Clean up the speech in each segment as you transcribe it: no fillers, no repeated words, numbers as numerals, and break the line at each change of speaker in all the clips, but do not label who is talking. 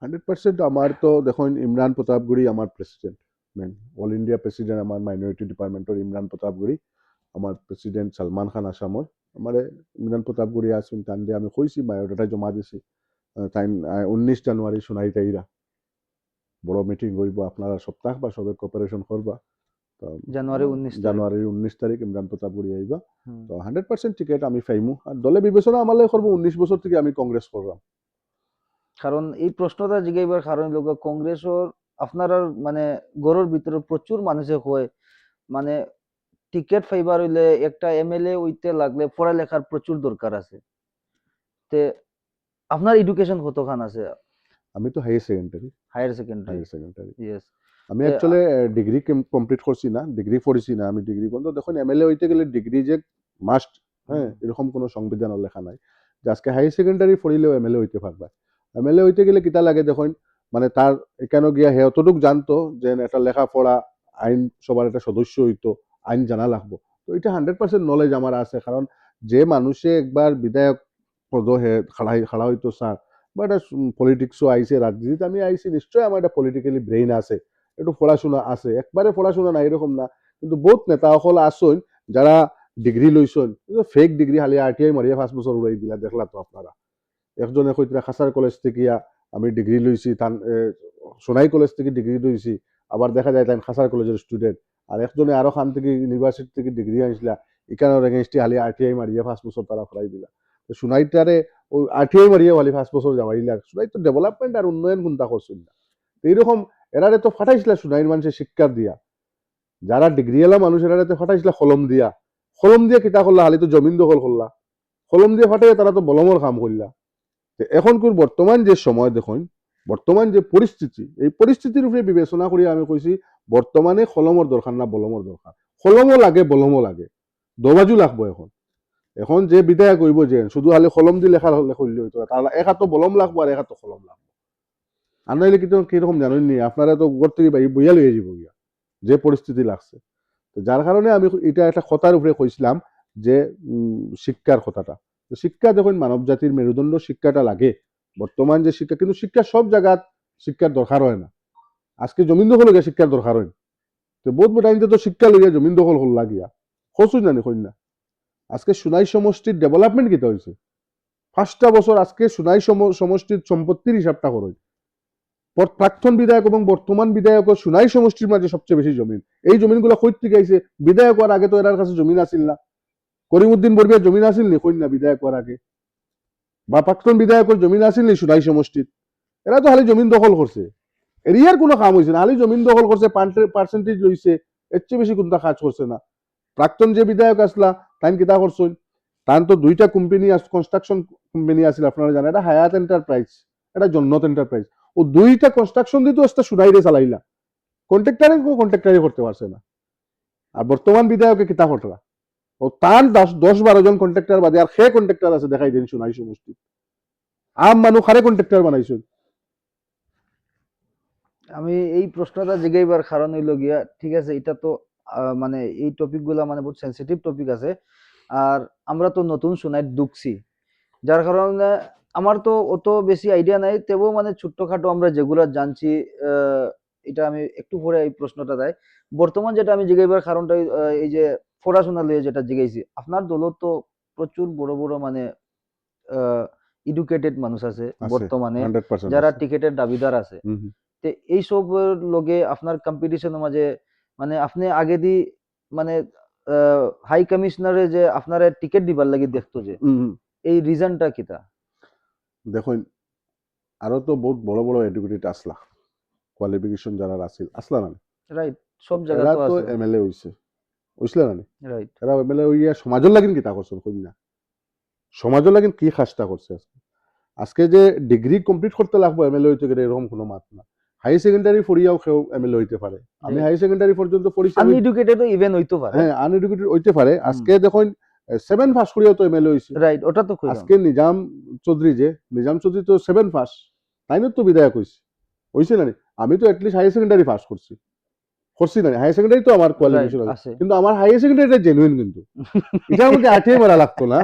100% আমার তো দেখুন ইমরান প্রতাপগুড়ি আমার president main all India president আমার মাইনরিটি ডিপার্টমেন্টের ইমরান প্রতাপগুড়ি আমার প্রেসিডেন্ট সালমান খান আসামর আমার ইমরান প্রতাপগুড়ি আসুন তান দিয়ে আমি কইছি বায়োডাটা জমা দিছি তাই 19 জানুয়ারি সোনাইটাইরা বড় মিটিং হইব আপনারা সপ্তাহ বা সবে কোঅপারেশন করবা তো জানুয়ারির 19 তারিখ ইমরান প্রতাপগুড়ি আইবা তো 100% টিকেট আমি পাইমু আর দলে বিবেচনা আমালে করবো 19 বছর থেকে আমি কংগ্রেস করলাম
কারণ এই প্রশ্নটা জিগাইবার কারণ লোক কংগ্রেসের আপনার মানে গড়ের ভিতরে প্রচুর মানুষে হয় মানে টিকেট পাইবার হইলে একটা এমএলএ হইতে লাগলে পড়ালেখার প্রচুর দরকার আছে তে আপনার এডুকেশন কতখান আছে
আমি তো হাইয়ার সেকেন্ডারি
ইয়েস
আমি অ্যাকচুয়ালি ডিগ্রি কমপ্লিট করছি না ডিগ্রি পড়িছি না আমি ডিগ্রি বন্ধ দেখুন এমএলএ হইতে গেলে ডিগ্রি যে মাস্ট হ্যাঁ এরকম কোনো সংবিধানের লেখা নাই যে আজকে হাইয়ার সেকেন্ডারি পড়িলেও এমএলএ হইতে পারবা এমএলএ হইতে গেলে কিতা লাগে দেখুন মানে তার এখানে গিয়া হে অতটুক জানতো যে এটা লেখাপড়া আইন সবার একটা সদস্য হইতো আইন জানা লাগবো তো এটা 100% নলেজ আমার আছে কারণ যে মানুষে একবার বিধায়ক পদ হে খাড়া হইতো স্যার বা এটা পলিটিক্সও আইছে রাজনীতিতে আমি আইছি নিশ্চয়ই আমার একটা পলিটিক্যালি ব্রেইন আছে একটু পড়াশোনা আছে একবারে পড়াশোনা নাই এরকম না কিন্তু বহুত নেতা সকল আসুন যারা ডিগ্রি লইছেন ফেক ডিগ্রি খালি আরটিআই মারিয়া 5 বছর উড়াই দিলা দেখলা তো আপনারা একজনে কইতরা খাসার কলেজ থেকে আমি ডিগ্রি লইছি তান সোনাই কলেজ থেকে ডিগ্রি লইছি আবার দেখা যায় তাই খাসার কলেজের স্টুডেন্ট আর একজনে আরো খান থেকে ইউনিভার্সিটি থেকে ডিগ্রি আনছিলা ইকানোর এগেইনস্টে খালি আরটিআই মারিয়া 5 বছর তারা ফরাই দিলা সোনাইটারে ওই আরটিআই মারিয়া খালি 5 বছর যাওয়াইলা সোনাই তো ডেভেলপমেন্ট আর উন্নয়ন কোনটা করছেন না এইরকম এরারে তো ফাটাইছিলা সোনাইর মানুষের শিক্ষা দিয়া যারা ডিগ্রি এলা মানুষ এরারে তো ফাটাইছিলা কলম দিয়া কিতা করলা খালি তো জমিন দখল করলা কলম দিয়ে ফাটাই তারা তো বলমর কাম করলা এখনকার বর্তমান যে সময় দেখুন বর্তমান যে পরিস্থিতি এই পরিস্থিতির উপরে বিবেচনা করি আমি কইছি বর্তমানে কলমর দরকার না বলমর দরকার কলমও লাগে বলমও লাগে দবাজু লাগবো এখন যে বিধায়ক কইব যে শুধু খালি কলম দিয়ে লেখা করলে হইতো তার এক হাত বলম লাগবো আর এক হাত কলম লাগবো আর নাইলে কিন্তু কিরকম জানেন নি আপনারা তো ঘর থেকে বইয়া লইয়া যাব গিয়া যে পরিস্থিতি লাগছে তো যার কারণে আমি এটা একটা কথার উপরে কইছিলাম যে শিক্ষার কথাটা শিক্ষা দেখুন মানব জাতির মেরুদণ্ড শিক্ষাটা লাগে বর্তমান যে শিক্ষা কিন্তু শিক্ষা সব জায়গাত শিক্ষার দরকার হয় না আজকে জমিন দখল গিয়া শিক্ষার দরকার হয় তো বহুত বেটাইনতে তো শিক্ষা লইয়া জমিন দখল হল লাগিয়া খসুন জানি কন্যা আজকে সোনাই সমষ্টির ডেভেলপমেন্ট কিতা হয়েছে 5টা বছর আজকে সোনাই সমষ্টির সম্পত্তির হিসাবটা করই প্রাক্তন বিধায়ক এবং বর্তমান বিধায়ক সোনাই সমষ্টির মাঝে সবচেয়ে বেশি জমিন এই জমিনগুলো কই থেকে আইছে বিধায়ক হওয়ার আগে তো এর কাছে জমিন আসিল না করিমউদ্দিন বরবিয়ার জমিন আসিল নি কই না বিধায়ক হওয়ার আগে বা প্রাক্তন বিধায়কের জমিন আসিল নি সোনাই সমষ্টির এরা তো খালি জমিন দখল করছে এরিয়ার কোনো কাম হয়েছে না খালি জমিন দখল করছে পার্সেন্টেজ লইছে এর চেয়ে বেশি কোনটা কাজ করছে না প্রাক্তন যে বিধায়ক আসলা তাই কিতা করছেন তান তো 2টা কোম্পানি কনস্ট্রাকশন কোম্পানি আছিল আপনারা জানেন এটা হায়াত এন্টারপ্রাইজ এটা জন্নত এন্টারপ্রাইজ ও 2টা কনস্ট্রাকশন দিতে একটা সুনাইরে চালাইলা কন্ট্রাক্টারে করতে পারছে না আর বর্তমান বিধায়কে কিতা করতরা ও তার 10-12 জন কন্ট্রাক্টার বাদে আর সে কন্ট্রাক্টার আছে দেখাই দেন সোনাই সমষ্টি আম মানুষ হারে কন্ট্রাক্টার বানাইছেন
আমি এই প্রশ্নটা জিগাইবার কারণ হইল গিয়া ঠিক আছে এটা তো মানে এই টপিক গুলা মানে বহুত সেন্সিটিভ টপিক আছে আর আমরা তো নতুন সোনাইট ঢুকছি যার কারণে আমার তো অত বেশি আইডিয়া নাই তবুও মানে ছোট্টখাটো আমরা যেগুলা জানছি এটা আমি একটু পরে এই প্রশ্নটা দেয় বর্তমান যেটা আমি জিগাইবার কারণটা এই যে পড়াশোনা লিয়ে যেটা জিগাইছি আপনার দলও তো প্রচুর বড় বড় মানে এডুকেটেড মানুষ আছে বর্তমানে যারা টিকেটের দাবিদার আছে তে এইসব লগে আপনার কম্পিটিশনের মাঝে মানে আপনি আগে দি মানে হাই কমিশনারে যে আপনারা টিকেট দিবার লাগি দেখতো যে এই রিজনটা কিতা
দেখুন আরো তো বহুত বড় বড় এডুকেটেড আসলা কোয়ালিফিকেশন যারা আছিল আসলা না
রাইট সব জায়গা
তো এমএলএ হইছে হইছিল না রাইট এরা এমএলএ হইয়া সমাজের লাগিন কিতা করছেন কই না সমাজের লাগিন কি খাসটা করছে আজকে যে ডিগ্রি কমপ্লিট করতে লাগবো এমএলএ হইতে গেলে এরকম কোনো মাত না হাই সেকেন্ডারি পড়িয়াও কেউ এমএলএ হইতে পারে আমি হাই সেকেন্ডারি পর্যন্ত পড়িছি
আনএডুকেটেড ইভেন হইতে পারে
হ্যাঁ আনএডুকেটেড হইতে পারে আজকে দেখুন 7 পাস করিয়াও তো এমএলএ হইছে
রাইট ওটা তো
আজকে নিজাম চৌধুরী তো 7 পাস তাইনো তো বিধায়ক হইছে না আমি তো এটলিস্ট হাই সেকেন্ডারি পাস করছি না হাই সেকেন্ডারি তো আমার কোয়ালিফিকেশন আছে কিন্তু আমার হাই সেকেন্ডারিটা জেনুইন কিন্তু এটা আমাকে আঠিয়ে মারা লাগতো না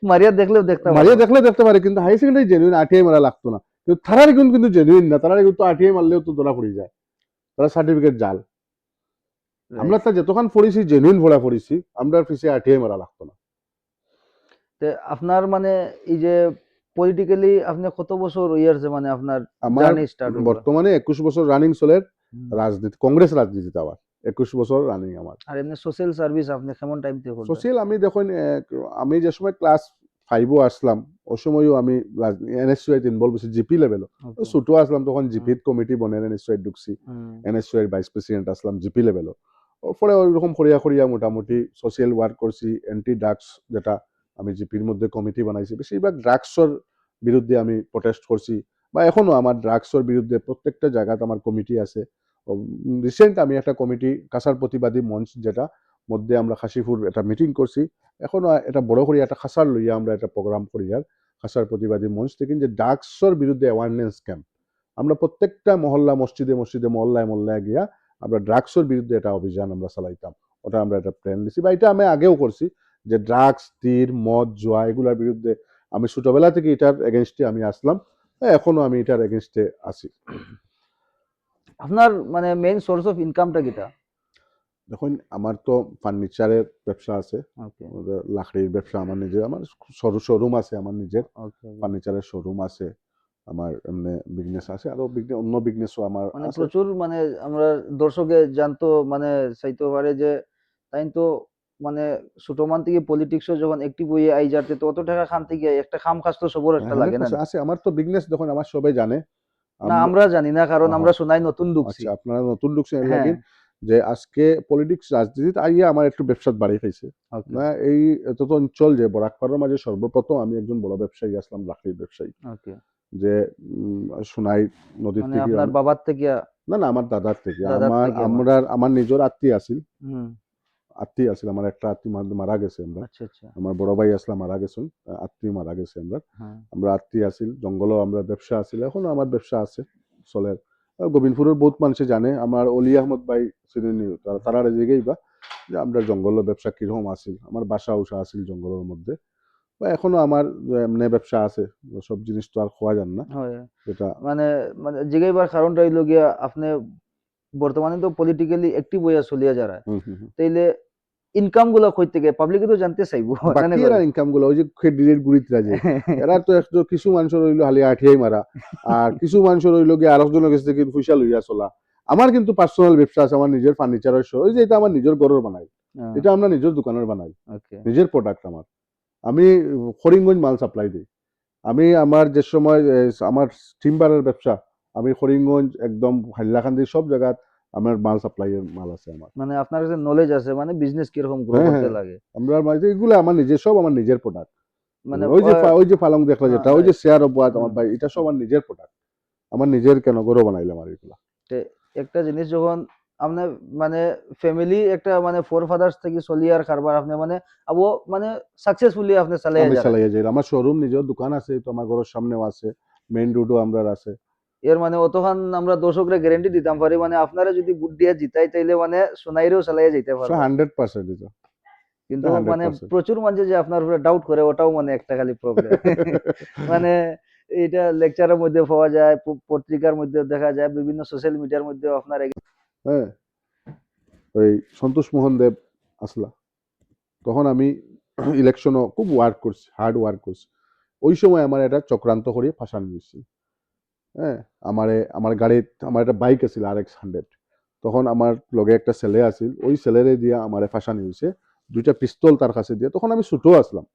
মারিয়া দেখলে দেখতে পারে কিন্তু হাই সেকেন্ডারি জেনুইন আঠিয়ে মারা লাগতো না কিন্তু তারার কিন্তু জেনুইন না, তারা কিন্তু আরটিআই মারলেও তো ধরা পড়ে যায়, তারা সার্টিফিকেট জাল। আমরা তা যতক্ষণ পড়েছি জেনুইন ভরা পড়েছি, আমরা পিছিয়ে আরটিআই মারা লাগতো না।
তে আপনার মানে এই যে পলিটিক্যালি আপনি কত বছর ইয়ারছে মানে আপনার
আমার
জার্নি স্টার্ট হলো?
বর্তমানে 21 বছর রানিং চলে
হুম।
রাজনীতি, কংগ্রেস রাজনীতিতে আবার 21 বছর রানিং আমার।
আর এমনি সোশ্যাল সার্ভিস আপনি কেমন টাইম থেকে করতেন?
সোশ্যাল আমি দেখুন, আমি যে সময় ক্লাস 5ও আসলাম ওই সময়ও আমি এনএসইউআই ইনভলভ হয়েছি জিপি লেভেলও।
Okay.
ছোট আসলাম তখন জিপির কমিটি বনে এনএসইউআই ঢুকছি,
হুম।
এনএসইউআই ভাইস প্রেসিডেন্ট আসলাম জিপি লেভেলও। ওরপরে ওইরকম করিয়া করিয়া মোটামুটি সোশ্যাল ওয়ার্ক করছি, অ্যান্টি ড্রাগস যেটা আমি জিপির মধ্যে কমিটি বানাইছি, বেশিরভাগ ড্রাগসের বিরুদ্ধে আমি প্রটেস্ট করছি, বা এখনো আমার ড্রাগসের বিরুদ্ধে প্রত্যেকটা জায়গাতে আমার কমিটি আছে। রিসেন্ট আমি একটা কমিটি কাসার প্রতিবাদী মঞ্চ, যেটা মধ্যে আমরা খাসিপুর একটা মিটিং করছি, এখনো এটা বড় করে একটা খাসার লইয়া আমরা একটা প্রোগ্রাম করি, আর খাসার প্রতিবাদী মঞ্চ থেকে যে ড্রাগসের বিরুদ্ধে অ্যাওয়ারনেস ক্যাম্প আমরা প্রত্যেকটা মহল্লা মসজিদে মসজিদে মহল্লায় মহল্লায় গিয়া আমরা ড্রাগসের বিরুদ্ধে একটা অভিযান আমরা চালাইতাম। ওটা আমরা একটা প্ল্যান দিছি, বা এটা আমি আগেও করছি, যে ড্রাগস, তীর, মদ, জুয়া এগুলোর বিরুদ্ধে আমি ছোটবেলা থেকে এটার এগেনস্টে আমি আসলাম, এখনো আমি এটার এগেনস্টে আছি।
আপনার মানে মেইন সোর্স অফ ইনকামটা কিটা?
দেখুন আমার তো ফার্নিচারের ব্যবসা আছে,
ওকে
লাকড়ির ব্যবসা আমার নিজের, আমার শোরুম আছে, আমার নিজের
ওকে
ফার্নিচারের শোরুম আছে, আমার এমনি বিজনেস আছে, আরো অন্য বিজনেসও আমার
মানে
আছে।
প্রচুর মানে আমরা দর্শকে জানতো মানে চাইতে পারে যে তাই তো মানে ছোট মান থেকে পলিটিক্সও যখন একটিভ হয়ে আই যাতে তো অত টাকা খান থেকে একটা খাম খাস তো সবর একটা লাগে না?
100% আছে আমার তো বিজনেস, দেখুন আমার সবাই জানে।
না
আমরা
আমরা জানি না কারণ
আহা,
আমরা শোনাই নতুন ঢুকছি।
আচ্ছা আপনারা নতুন ঢুকছেন এর
হ্যাঁ
লাগি, যে আজকে পলিটিক্স রাজনীতিতে আইয়া আমার একটু ব্যবসাত বাড়ি খাইছে
ওকে
না। এই এত অঞ্চল যে বরাকপাড়ের মাঝে সর্বপ্রথম আমি একজন বড় ব্যবসায়ী আসলাম, লাকড়ির ব্যবসায়ী,
ওকে
যে সোনাই নদীর
মানে
থেকে
আপনার বাবার থেকে
না না আমার দাদার থেকে,
দাদার থেকে আবার
আমার নিজের আত্মীয় আছিল,
হুম
আমার একটা আত্মীয় মারা গেছে আমরা,
আচ্ছা আচ্ছা
আমার বড় ভাই আসলাম মারা গেছেন, আত্মীয় মারা গেছে আমরা,
হ্যাঁ
আমরা আত্মীয় আছিল, জঙ্গলও আমরা ব্যবসা আছিল, এখনো আমার ব্যবসা আছে চলের। গোবিন্দপুরের বহুত মানুষে জানে, আমার অলি আহমদ ভাই চিনি, তারা জিগেই বা যে আমরা জঙ্গলের ব্যবসা কিরকম আছিল, আমার বাসা উষা আছিল জঙ্গলের মধ্যে, বা এখনো আমার এমনি ব্যবসা আছে, সব জিনিস তো আর খোয়া যান না,
হয়
যেটা
মানে মানে জিগাইবার কারণটা হইলো গিয়া আপনি বর্তমানে তো পলিটিক্যালি অ্যাক্টিভ হইয়া চলিয়া যারা
হুম হুম হুম।
তাইলে ইনকাম গুলা কই থেকে পাবলিকে তো জানতে চাইবো জানে
বাকি এরা
করে
ইনকাম গুলো ওই যে খেডির গুড়িতরা যে এরা তো একটু কিছু মানুষের রইলো হালি আঠিয়াই মারা, আর কিছু মানুষের রইলো গিয়ে আরেকজনের কাছ থেকে পয়সা লইয়া চলা। আমার কিন্তু পার্সোনাল ব্যবসা আছে, আমার নিজের ফার্নিচারের শো, ওই যে এটা আমার নিজের ঘরের বানাই, এটা আমরা নিজের দোকানের বানাই,
ওকে
নিজের প্রোডাক্ট আমার। আমি করিমগঞ্জ মাল সাপ্লাই দিই। আমি আমার যে সময় আমার টিম্বারের ব্যবসা, আমি করিমগঞ্জ একদম হাইলাকান্দি সব জায়গায় আমার মাল সাপ্লাইয়ের মাল আছে আমার।
মানে আপনার কাছে নলেজ আছে মানে বিজনেস কিরকম গ্রো
হ্যাঁ
করতে
হ্যাঁ,
লাগে
আমরা মাঝে এগুলো আমার নিজের, সব আমার নিজের প্রোডাক্ট।
মানে
ওই যে পালং দেখলা যেটা, ওই যে
রাইট
শেয়ার অবাদ আমার ভাই, এটা সব আমার নিজের প্রোডাক্ট, আমার নিজের কেন গরো বানাইলাম আর এগুলা।
একটা জিনিস যখন আপনার মানে ফ্যামিলি একটা মানে ফোর ফাদার্স থেকে চলিয়ার কারবার আপনি মানে আবো মানে সাকসেসফুলি আপনি চালিয়ে
আমি
যান
চালাইয়া যাই, আমার শোরুম নিজের দোকান আছে, তো আমার ঘরের সামনেও আছে, মেইন রোডও আমরা আছে।
এর মানে অতখান আমরা দর্শকরা গ্যারেন্টি দিতাম পারি মানে আপনারা যদি বুট দিয়া জিতাই তাইলে মানে সোনাইরেও চালাইয়া যেতে পারবা
100% এটা,
কিন্তু মানে
100%।
প্রচুর মানুষ যে আপনার উপরে ডাউট করে ওটাও মানে একটা খালি প্রবলেম মানে এটা লেকচারের মধ্যে পাওয়া যায় পত্রিকার মধ্যে দেখা যায় বিভিন্ন সোশ্যাল মিডিয়ার মধ্যে আপনার
হ্যাঁ, ওই সন্তোষ মোহন দেব আসলা, তখন আমি ইলেকশনও খুব ওয়ার্ক করছি, হার্ড ওয়ার্ক করছি, ওই সময় আমার একটা চক্রান্ত করে ফাঁসানো হয়েছিল। হ্যাঁ, আমার গাড়িত আমার একটা বাইক আছিল RX 100, তখন আমার লগে একটা ছেলে আছিল, ওই ছেলেরে দিয়া আমারে ফাঁসানি হয়েছে, দুইটা পিস্তল তার কাছে দিয়ে, তখন আমি ছোট আসলাম,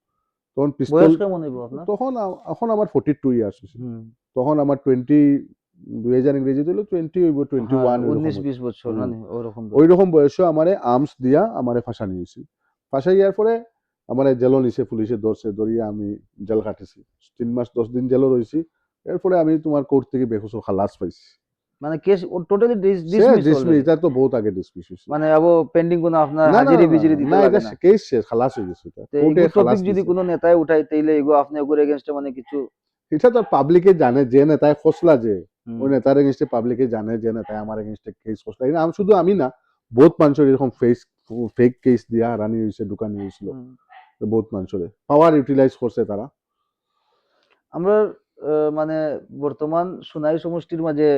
তখন পিস্তল,
বয়স কেমন হইব আপনার
তখন এখন আমার 42 ইয়ার্স হয়েছে,
হুম
তখন আমার 2000 ইংরেজি দিল 20 হইব,
হ্যাঁ
21 এরকম
19-20 বছর
হইব।
মানে ওরকম
ওই রকম বয়সে আমারে আর্মস দিয়া আমারে ফাঁসানি হয়েছিল। ফাঁসাইয়ার পরে আমারে জেলও নিছে, পুলিশে ধরছে, ধরিয়া আমি জেল কাটেছি, 3 মাস 10 দিন জেলও রয়েছি। এরপরে আমি তোমার কোর্ট থেকে বেকসুর খালাস পাইছি।
মানে কেস টোটালি
সে
ডিসমিস
ডিসমিস,
অলরেডি
এটা তো বহুত আগে ডিসমিস হয়েছে।
মানে আবো পেন্ডিং কোনো আপনার
না না
হাজিরি
না না
বিজিরি
না,
দিতে
না এটা
লাগে না
কেস শেষ, খালাস হয়ে গেছে, এটা
তো
কোর্টে
এইগো
খালাস
টপিক যদি
দিছে।
কোনো নেতায় উঠাই তাইলে এগো আপনি ওগুলো এগেনস্টে মানে কিছু
এটা তো পাবলিকে জানে, যে নেতায় খসলা যে
হুম,
ওই নেতার এগেনস্টে পাবলিকে জানে, যে নেতায় আমার এগেনস্টে কেস খসলা, আমি শুধু আমি না, বহুত মানুষের এরকম ফেক কেস দিয়া রানি হয়েছে, দোকানি হয়েছিল,
হুম।
বহুত মানুষের পাওয়ার ইউটিলাইজ করছে তারা।
আমরা মানে বর্তমান সোনাই সমষ্টির মাঝে